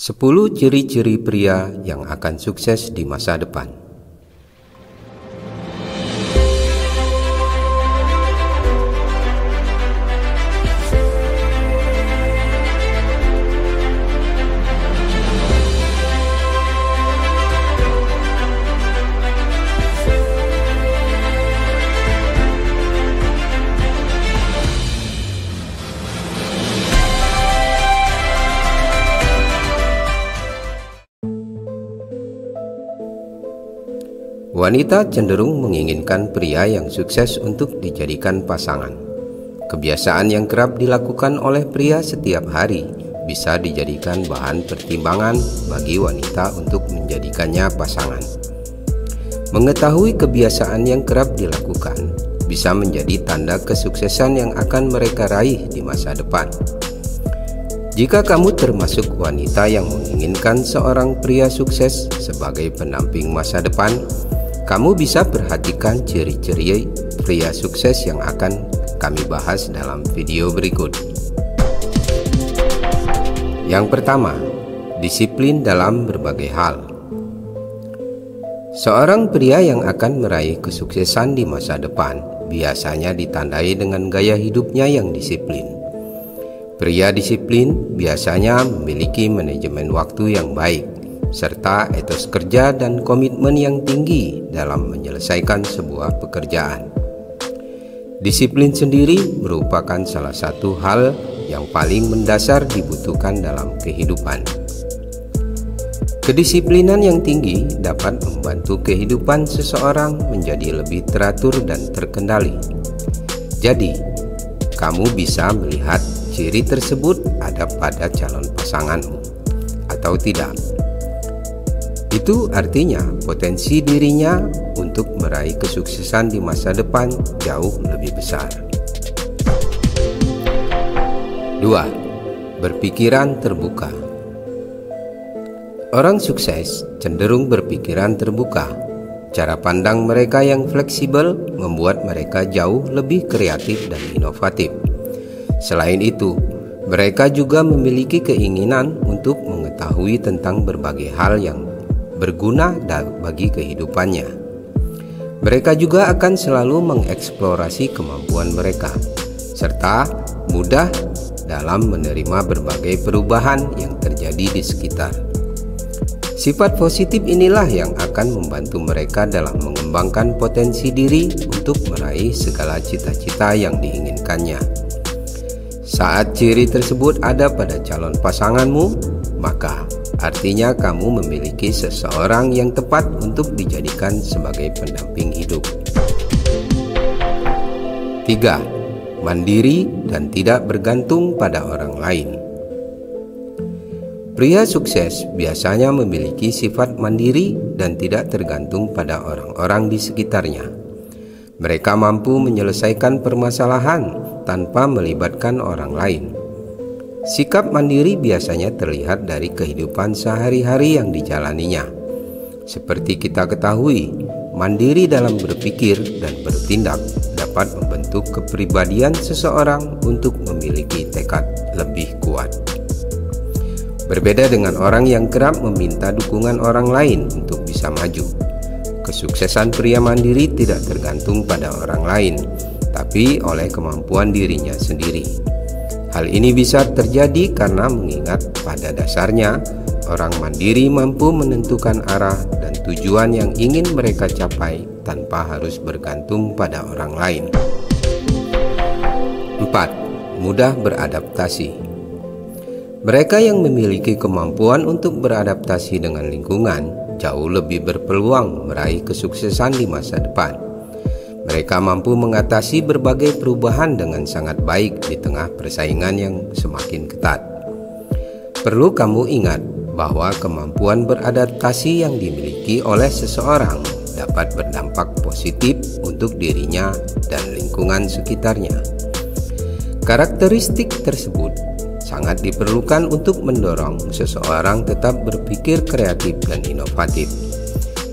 10 ciri-ciri pria yang akan sukses di masa depan. Wanita cenderung menginginkan pria yang sukses untuk dijadikan pasangan. Kebiasaan yang kerap dilakukan oleh pria setiap hari bisa dijadikan bahan pertimbangan bagi wanita untuk menjadikannya pasangan. Mengetahui kebiasaan yang kerap dilakukan bisa menjadi tanda kesuksesan yang akan mereka raih di masa depan. Jika kamu termasuk wanita yang menginginkan seorang pria sukses sebagai pendamping masa depan, kamu bisa perhatikan ciri-ciri pria sukses yang akan kami bahas dalam video berikut. Yang pertama, disiplin dalam berbagai hal. Seorang pria yang akan meraih kesuksesan di masa depan biasanya ditandai dengan gaya hidupnya yang disiplin. Pria disiplin biasanya memiliki manajemen waktu yang baik, serta etos kerja dan komitmen yang tinggi dalam menyelesaikan sebuah pekerjaan. Disiplin sendiri merupakan salah satu hal yang paling mendasar dibutuhkan dalam kehidupan. Kedisiplinan yang tinggi dapat membantu kehidupan seseorang menjadi lebih teratur dan terkendali. Jadi, kamu bisa melihat ciri tersebut ada pada calon pasanganmu atau tidak. Itu artinya potensi dirinya untuk meraih kesuksesan di masa depan jauh lebih besar. 2. Berpikiran terbuka. Orang sukses cenderung berpikiran terbuka. Cara pandang mereka yang fleksibel membuat mereka jauh lebih kreatif dan inovatif. Selain itu, mereka juga memiliki keinginan untuk mengetahui tentang berbagai hal yang berguna bagi kehidupannya. Mereka juga akan selalu mengeksplorasi kemampuan mereka, serta mudah dalam menerima berbagai perubahan yang terjadi di sekitar. Sifat positif inilah yang akan membantu mereka dalam mengembangkan potensi diri untuk meraih segala cita-cita yang diinginkannya. Saat ciri tersebut ada pada calon pasanganmu, maka artinya kamu memiliki seseorang yang tepat untuk dijadikan sebagai pendamping hidup. 3. Mandiri dan tidak bergantung pada orang lain. Pria sukses biasanya memiliki sifat mandiri dan tidak tergantung pada orang-orang di sekitarnya. Mereka mampu menyelesaikan permasalahan tanpa melibatkan orang lain. Sikap mandiri biasanya terlihat dari kehidupan sehari-hari yang dijalaninya. Seperti kita ketahui, mandiri dalam berpikir dan bertindak dapat membentuk kepribadian seseorang untuk memiliki tekad lebih kuat. Berbeda dengan orang yang kerap meminta dukungan orang lain untuk bisa maju. Kesuksesan pria mandiri tidak tergantung pada orang lain, tapi oleh kemampuan dirinya sendiri. Hal ini bisa terjadi karena mengingat pada dasarnya orang mandiri mampu menentukan arah dan tujuan yang ingin mereka capai tanpa harus bergantung pada orang lain. 4. Mudah beradaptasi. Mereka yang memiliki kemampuan untuk beradaptasi dengan lingkungan jauh lebih berpeluang meraih kesuksesan di masa depan. Mereka mampu mengatasi berbagai perubahan dengan sangat baik di tengah persaingan yang semakin ketat. Perlu kamu ingat bahwa kemampuan beradaptasi yang dimiliki oleh seseorang dapat berdampak positif untuk dirinya dan lingkungan sekitarnya. Karakteristik tersebut sangat diperlukan untuk mendorong seseorang tetap berpikir kreatif dan inovatif.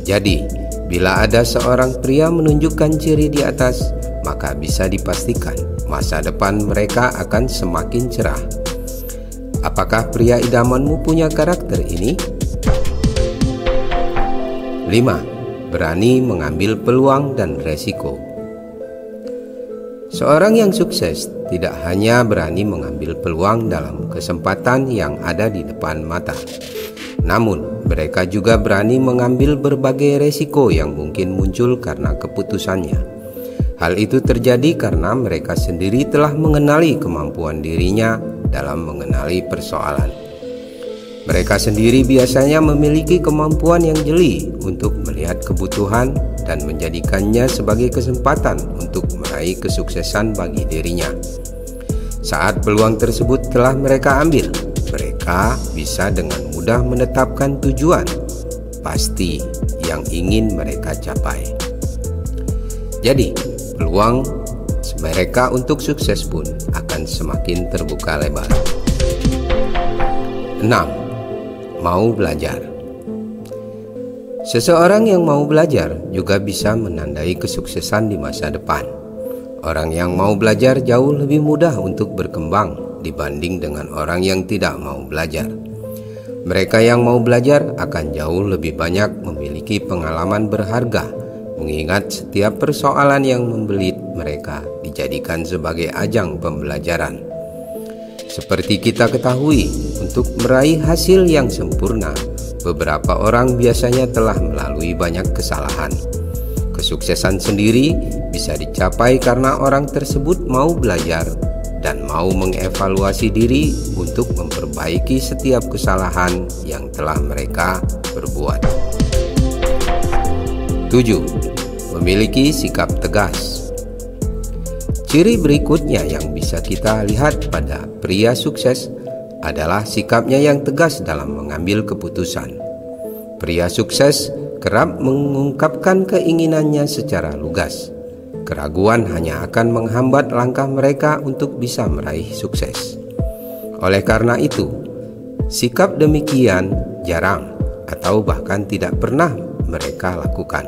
Jadi, bila ada seorang pria menunjukkan ciri di atas, maka bisa dipastikan masa depan mereka akan semakin cerah. Apakah pria idamanmu punya karakter ini? 5. Berani mengambil peluang dan resiko. Seorang yang sukses tidak hanya berani mengambil peluang dalam kesempatan yang ada di depan mata, namun mereka juga berani mengambil berbagai resiko yang mungkin muncul karena keputusannya. Hal itu terjadi karena mereka sendiri telah mengenali kemampuan dirinya dalam mengenali persoalan. Mereka sendiri biasanya memiliki kemampuan yang jeli untuk melihat kebutuhan dan menjadikannya sebagai kesempatan untuk meraih kesuksesan bagi dirinya. Saat peluang tersebut telah mereka ambil, mereka bisa dengan mudah menetapkan tujuan pasti yang ingin mereka capai. Jadi, peluang mereka untuk sukses pun akan semakin terbuka lebar. 6. Mau belajar. Seseorang yang mau belajar juga bisa menandai kesuksesan di masa depan. Orang yang mau belajar jauh lebih mudah untuk berkembang dibanding dengan orang yang tidak mau belajar. Mereka yang mau belajar akan jauh lebih banyak memiliki pengalaman berharga, mengingat setiap persoalan yang membelit mereka dijadikan sebagai ajang pembelajaran. Seperti kita ketahui, untuk meraih hasil yang sempurna, beberapa orang biasanya telah melalui banyak kesalahan. Kesuksesan sendiri bisa dicapai karena orang tersebut mau belajar dan mau mengevaluasi diri untuk memperbaiki setiap kesalahan yang telah mereka perbuat. 7. Memiliki sikap tegas. Ciri berikutnya yang bisa kita lihat pada pria sukses adalah sikapnya yang tegas dalam mengambil keputusan. Pria sukses kerap mengungkapkan keinginannya secara lugas. Keraguan hanya akan menghambat langkah mereka untuk bisa meraih sukses. Oleh karena itu, sikap demikian jarang atau bahkan tidak pernah mereka lakukan.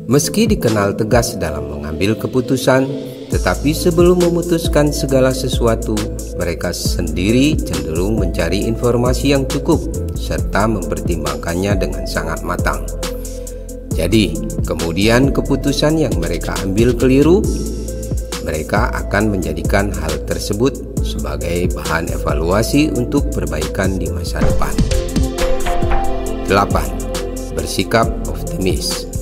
Meski dikenal tegas dalam mengambil keputusan, tetapi sebelum memutuskan segala sesuatu, mereka sendiri cenderung mencari informasi yang cukup serta mempertimbangkannya dengan sangat matang. Jadi, kemudian keputusan yang mereka ambil keliru, mereka akan menjadikan hal tersebut sebagai bahan evaluasi untuk perbaikan di masa depan. 8. Bersikap optimis.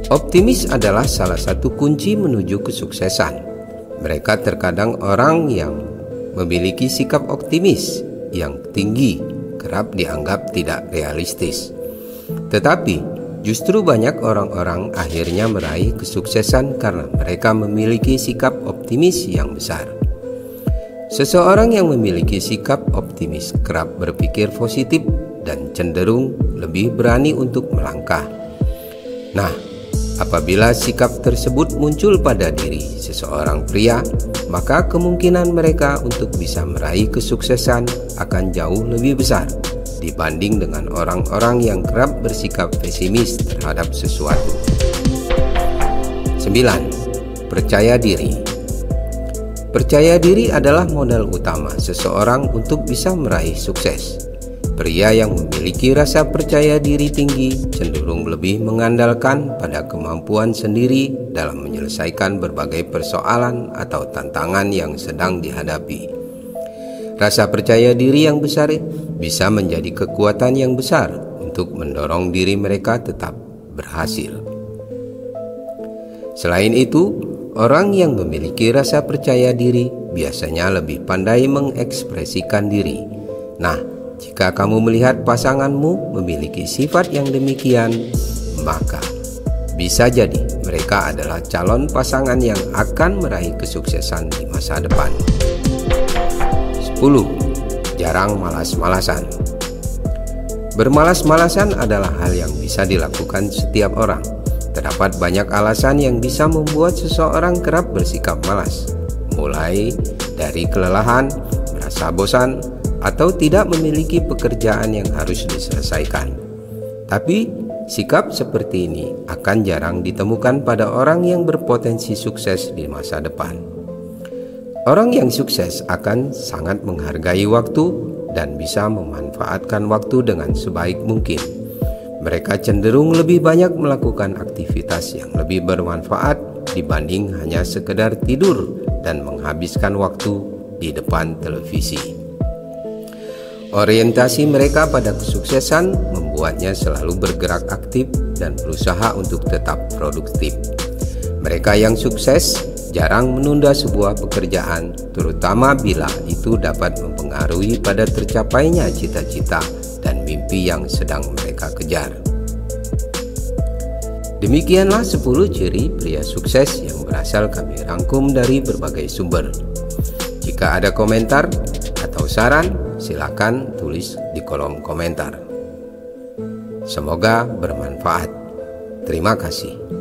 Optimis adalah salah satu kunci menuju kesuksesan. Mereka terkadang orang yang memiliki sikap optimis yang tinggi kerap dianggap tidak realistis. Tetapi justru banyak orang-orang akhirnya meraih kesuksesan karena mereka memiliki sikap optimis yang besar. Seseorang yang memiliki sikap optimis kerap berpikir positif dan cenderung lebih berani untuk melangkah. Nah, apabila sikap tersebut muncul pada diri seseorang pria, maka kemungkinan mereka untuk bisa meraih kesuksesan akan jauh lebih besar dibanding dengan orang-orang yang kerap bersikap pesimis terhadap sesuatu. 9. Percaya diri. Percaya diri adalah modal utama seseorang untuk bisa meraih sukses. Pria yang memiliki rasa percaya diri tinggi cenderung lebih mengandalkan pada kemampuan sendiri dalam menyelesaikan berbagai persoalan atau tantangan yang sedang dihadapi. Rasa percaya diri yang besar bisa menjadi kekuatan yang besar untuk mendorong diri mereka tetap berhasil. Selain itu, orang yang memiliki rasa percaya diri biasanya lebih pandai mengekspresikan diri. Nah, jika kamu melihat pasanganmu memiliki sifat yang demikian, maka bisa jadi mereka adalah calon pasangan yang akan meraih kesuksesan di masa depan. 10. Jarang malas-malasan. Bermalas-malasan adalah hal yang bisa dilakukan setiap orang. Terdapat banyak alasan yang bisa membuat seseorang kerap bersikap malas, mulai dari kelelahan, merasa bosan, atau tidak memiliki pekerjaan yang harus diselesaikan. Tapi sikap seperti ini akan jarang ditemukan pada orang yang berpotensi sukses di masa depan. Orang yang sukses akan sangat menghargai waktu dan bisa memanfaatkan waktu dengan sebaik mungkin. Mereka cenderung lebih banyak melakukan aktivitas yang lebih bermanfaat dibanding hanya sekedar tidur dan menghabiskan waktu di depan televisi. Orientasi mereka pada kesuksesan membuatnya selalu bergerak aktif dan berusaha untuk tetap produktif. Mereka yang sukses jarang menunda sebuah pekerjaan, terutama bila itu dapat mempengaruhi pada tercapainya cita-cita dan mimpi yang sedang mereka kejar. Demikianlah 10 ciri pria sukses yang berasal kami rangkum dari berbagai sumber. Jika ada komentar atau saran, silakan tulis di kolom komentar. Semoga bermanfaat. Terima kasih.